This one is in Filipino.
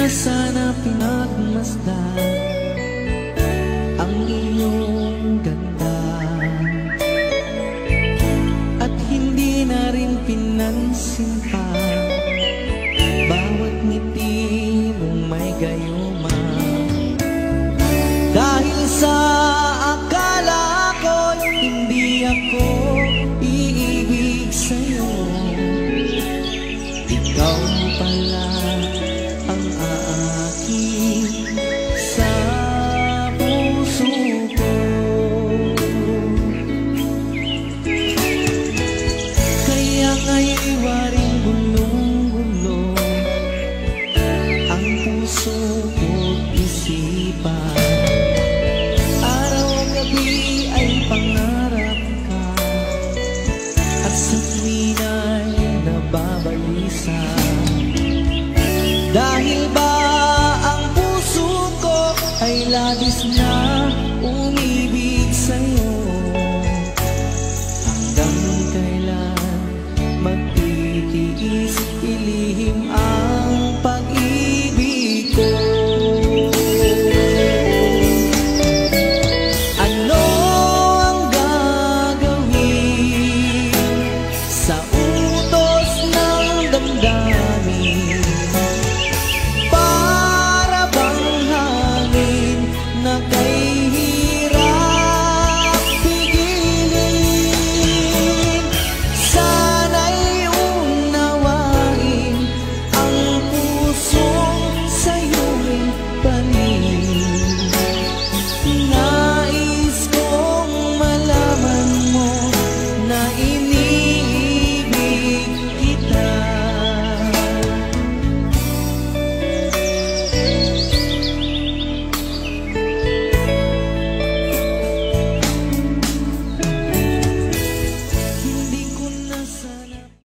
sana pinagmasdan ang iyong ganda, at hindi na rin pinansin pa bawat ngiti mong may gayuma. Dahil sa akala ko'y hindi ako iibig sa'yo, ikaw pala ang aakit sa puso ko. Kaya nga'y waring gulong-gulo ang puso ko't isipan. Araw-gabi ay pangarap ka, at sa tuwin ay nababalisa. Dahil ba ang puso ko ay labis na